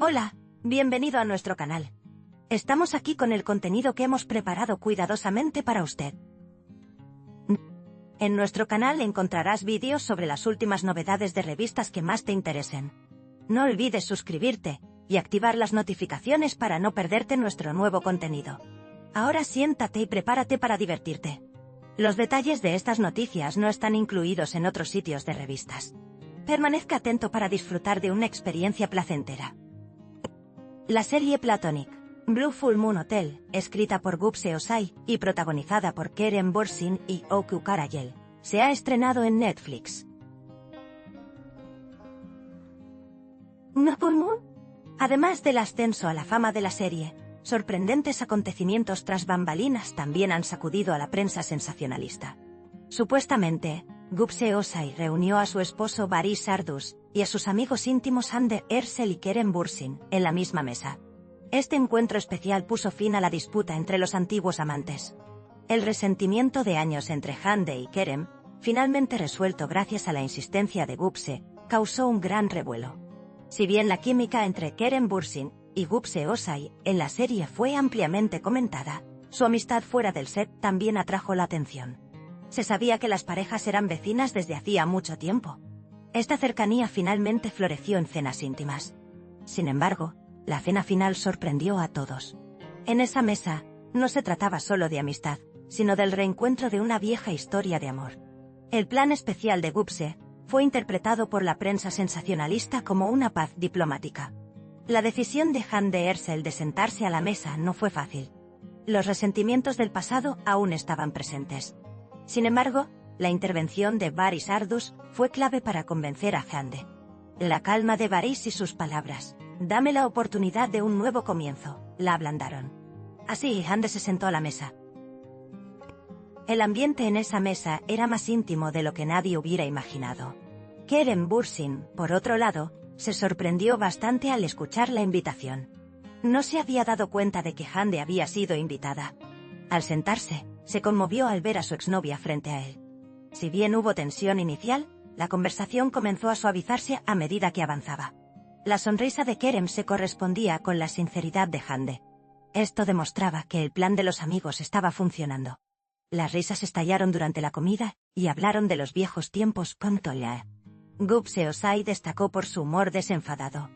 Hola, bienvenido a nuestro canal. Estamos aquí con el contenido que hemos preparado cuidadosamente para usted. En nuestro canal encontrarás vídeos sobre las últimas novedades de revistas que más te interesen. No olvides suscribirte y activar las notificaciones para no perderte nuestro nuevo contenido. Ahora siéntate y prepárate para divertirte. Los detalles de estas noticias no están incluidos en otros sitios de revistas. Permanezca atento para disfrutar de una experiencia placentera. La serie Platonic, Blue Full Moon Hotel, escrita por Gupse Osai y protagonizada por Kerem Bürsin y Öykü Karayel, se ha estrenado en Netflix. ¿No Full Moon? Además del ascenso a la fama de la serie, sorprendentes acontecimientos tras bambalinas también han sacudido a la prensa sensacionalista. Supuestamente, Gupse Osai reunió a su esposo Barış Arduç y a sus amigos íntimos Hande Erçel y Kerem Bürsin en la misma mesa. Este encuentro especial puso fin a la disputa entre los antiguos amantes. El resentimiento de años entre Hande y Kerem, finalmente resuelto gracias a la insistencia de Gupse, causó un gran revuelo. Si bien la química entre Kerem Bürsin y Gupse Osai en la serie fue ampliamente comentada, su amistad fuera del set también atrajo la atención. Se sabía que las parejas eran vecinas desde hacía mucho tiempo. Esta cercanía finalmente floreció en cenas íntimas. Sin embargo, la cena final sorprendió a todos. En esa mesa, no se trataba solo de amistad, sino del reencuentro de una vieja historia de amor. El plan especial de Gupse fue interpretado por la prensa sensacionalista como una paz diplomática. La decisión de Hande Erçel de sentarse a la mesa no fue fácil. Los resentimientos del pasado aún estaban presentes. Sin embargo, la intervención de Barış Arduç fue clave para convencer a Hande. La calma de Barış y sus palabras, "Dame la oportunidad de un nuevo comienzo", la ablandaron. Así, Hande se sentó a la mesa. El ambiente en esa mesa era más íntimo de lo que nadie hubiera imaginado. Kerem Bürsin, por otro lado, se sorprendió bastante al escuchar la invitación. No se había dado cuenta de que Hande había sido invitada. Al sentarse, se conmovió al ver a su exnovia frente a él. Si bien hubo tensión inicial, la conversación comenzó a suavizarse a medida que avanzaba. La sonrisa de Kerem se correspondía con la sinceridad de Hande. Esto demostraba que el plan de los amigos estaba funcionando. Las risas estallaron durante la comida, y hablaron de los viejos tiempos con Toya. Gupse Osai destacó por su humor desenfadado.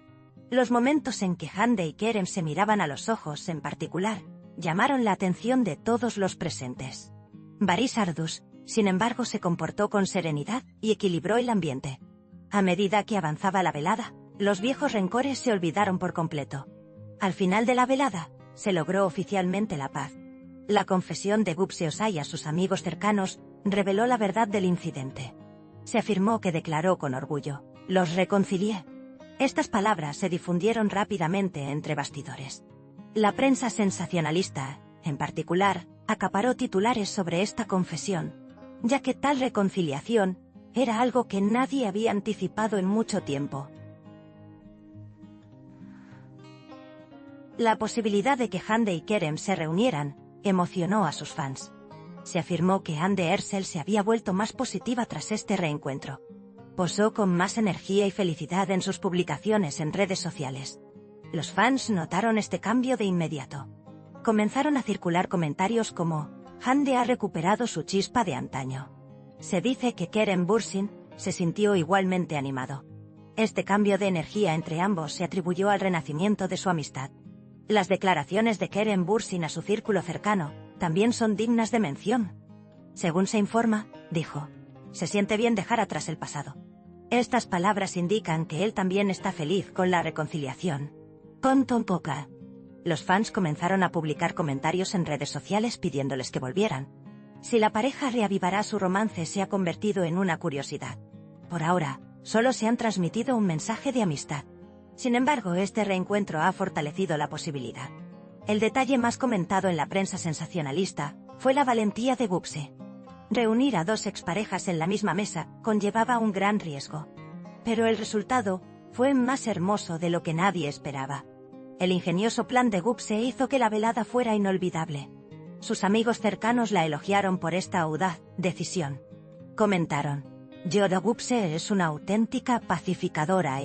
Los momentos en que Hande y Kerem se miraban a los ojos en particular, llamaron la atención de todos los presentes. Barış Arduç, sin embargo, se comportó con serenidad y equilibró el ambiente. A medida que avanzaba la velada, los viejos rencores se olvidaron por completo. Al final de la velada, se logró oficialmente la paz. La confesión de Gupse Osai a sus amigos cercanos reveló la verdad del incidente. Se afirmó que declaró con orgullo: "Los reconcilié". Estas palabras se difundieron rápidamente entre bastidores. La prensa sensacionalista, en particular, acaparó titulares sobre esta confesión, ya que tal reconciliación era algo que nadie había anticipado en mucho tiempo. La posibilidad de que Hande y Kerem se reunieran emocionó a sus fans. Se afirmó que Hande Erçel se había vuelto más positiva tras este reencuentro. Posó con más energía y felicidad en sus publicaciones en redes sociales. Los fans notaron este cambio de inmediato. Comenzaron a circular comentarios como: "Hande ha recuperado su chispa de antaño". Se dice que Kerem Bürsin se sintió igualmente animado. Este cambio de energía entre ambos se atribuyó al renacimiento de su amistad. Las declaraciones de Kerem Bürsin a su círculo cercano también son dignas de mención. Según se informa, dijo: "Se siente bien dejar atrás el pasado". Estas palabras indican que él también está feliz con la reconciliación. Con Tompoca. Los fans comenzaron a publicar comentarios en redes sociales pidiéndoles que volvieran. Si la pareja reavivará su romance se ha convertido en una curiosidad. Por ahora, solo se han transmitido un mensaje de amistad. Sin embargo, este reencuentro ha fortalecido la posibilidad. El detalle más comentado en la prensa sensacionalista fue la valentía de Gupse. Reunir a dos exparejas en la misma mesa conllevaba un gran riesgo. Pero el resultado fue más hermoso de lo que nadie esperaba. El ingenioso plan de Gupse hizo que la velada fuera inolvidable. Sus amigos cercanos la elogiaron por esta audaz decisión. Comentaron: "Yoda Gupse es una auténtica pacificadora,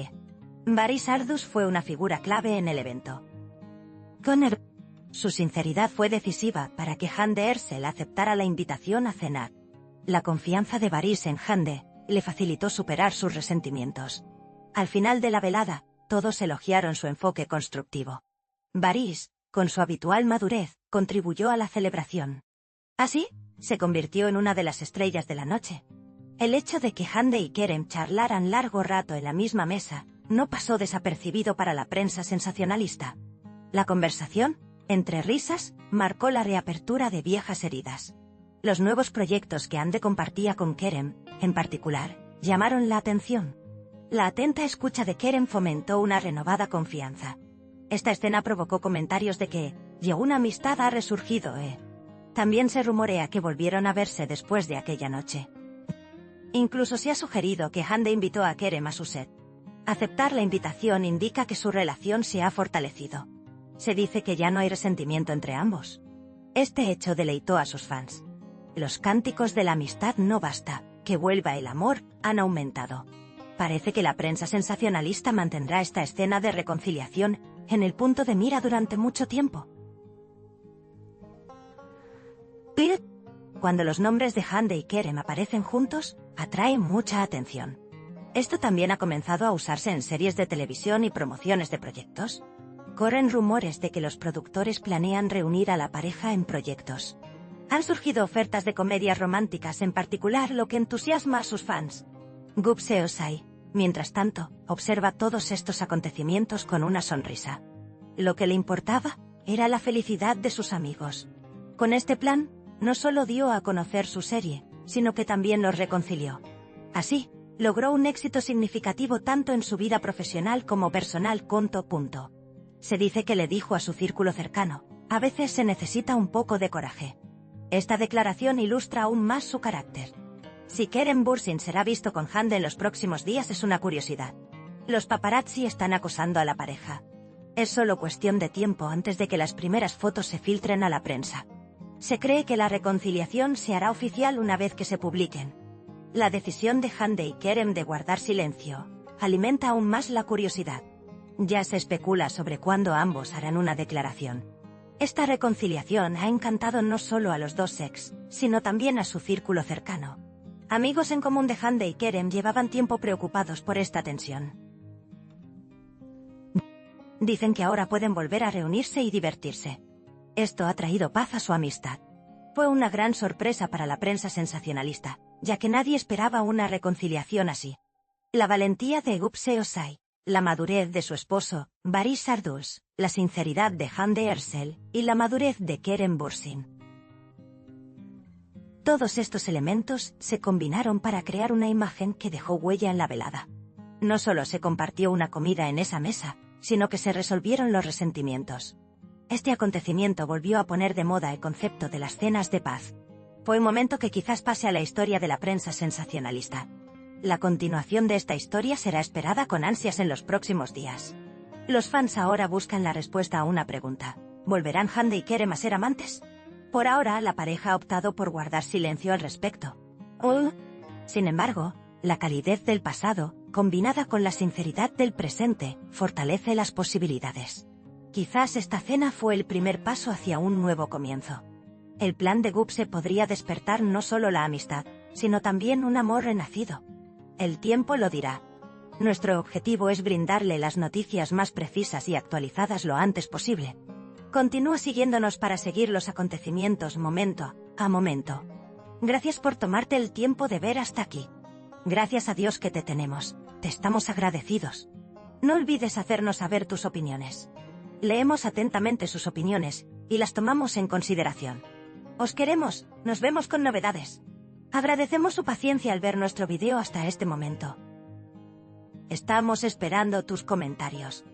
Varys Ardus fue una figura clave en el evento. Su sinceridad fue decisiva para que Hande Ersel aceptara la invitación a cenar. La confianza de Varys en Hande le facilitó superar sus resentimientos. Al final de la velada, todos elogiaron su enfoque constructivo. Varys, con su habitual madurez, contribuyó a la celebración. Así, se convirtió en una de las estrellas de la noche. El hecho de que Hande y Kerem charlaran largo rato en la misma mesa no pasó desapercibido para la prensa sensacionalista. La conversación, entre risas, marcó la reapertura de viejas heridas. Los nuevos proyectos que Hande compartía con Kerem, en particular, llamaron la atención. La atenta escucha de Kerem fomentó una renovada confianza. Esta escena provocó comentarios de que una amistad ha resurgido. También se rumorea que volvieron a verse después de aquella noche. Incluso se ha sugerido que Hande invitó a Kerem a su set. Aceptar la invitación indica que su relación se ha fortalecido. Se dice que ya no hay resentimiento entre ambos. Este hecho deleitó a sus fans. Los cánticos de la amistad no basta, que vuelva el amor, han aumentado. Parece que la prensa sensacionalista mantendrá esta escena de reconciliación en el punto de mira durante mucho tiempo. Cuando los nombres de Hande y Kerem aparecen juntos, atrae mucha atención. Esto también ha comenzado a usarse en series de televisión y promociones de proyectos. Corren rumores de que los productores planean reunir a la pareja en proyectos. Han surgido ofertas de comedias románticas, en particular, lo que entusiasma a sus fans. Gup Seosai, mientras tanto, observa todos estos acontecimientos con una sonrisa. Lo que le importaba era la felicidad de sus amigos. Con este plan, no solo dio a conocer su serie, sino que también los reconcilió. Así, logró un éxito significativo tanto en su vida profesional como personal. Se dice que le dijo a su círculo cercano: a veces se necesita un poco de coraje. Esta declaración ilustra aún más su carácter. Si Kerem Bürsin será visto con Hande en los próximos días es una curiosidad. Los paparazzi están acosando a la pareja. Es solo cuestión de tiempo antes de que las primeras fotos se filtren a la prensa. Se cree que la reconciliación se hará oficial una vez que se publiquen. La decisión de Hande y Kerem de guardar silencio alimenta aún más la curiosidad. Ya se especula sobre cuándo ambos harán una declaración. Esta reconciliación ha encantado no solo a los dos ex, sino también a su círculo cercano. Amigos en común de Hande y Kerem llevaban tiempo preocupados por esta tensión. Dicen que ahora pueden volver a reunirse y divertirse. Esto ha traído paz a su amistad. Fue una gran sorpresa para la prensa sensacionalista, ya que nadie esperaba una reconciliación así. La valentía de Gup Seosai, la madurez de su esposo, Varys Ardus, la sinceridad de Hande Ersel, y la madurez de Kerem Bürsin. Todos estos elementos se combinaron para crear una imagen que dejó huella en la velada. No solo se compartió una comida en esa mesa, sino que se resolvieron los resentimientos. Este acontecimiento volvió a poner de moda el concepto de las cenas de paz. Fue un momento que quizás pase a la historia de la prensa sensacionalista. La continuación de esta historia será esperada con ansias en los próximos días. Los fans ahora buscan la respuesta a una pregunta: ¿volverán Hande y Kerem a ser amantes? Por ahora, la pareja ha optado por guardar silencio al respecto. Sin embargo, la calidez del pasado, combinada con la sinceridad del presente, fortalece las posibilidades. Quizás esta cena fue el primer paso hacia un nuevo comienzo. El plan de Gup se podría despertar no solo la amistad, sino también un amor renacido. El tiempo lo dirá. Nuestro objetivo es brindarle las noticias más precisas y actualizadas lo antes posible. Continúa siguiéndonos para seguir los acontecimientos momento a momento. Gracias por tomarte el tiempo de ver hasta aquí. Gracias a Dios que te tenemos, te estamos agradecidos. No olvides hacernos saber tus opiniones. Leemos atentamente sus opiniones, y las tomamos en consideración. Os queremos, nos vemos con novedades. Agradecemos su paciencia al ver nuestro video hasta este momento. Estamos esperando tus comentarios.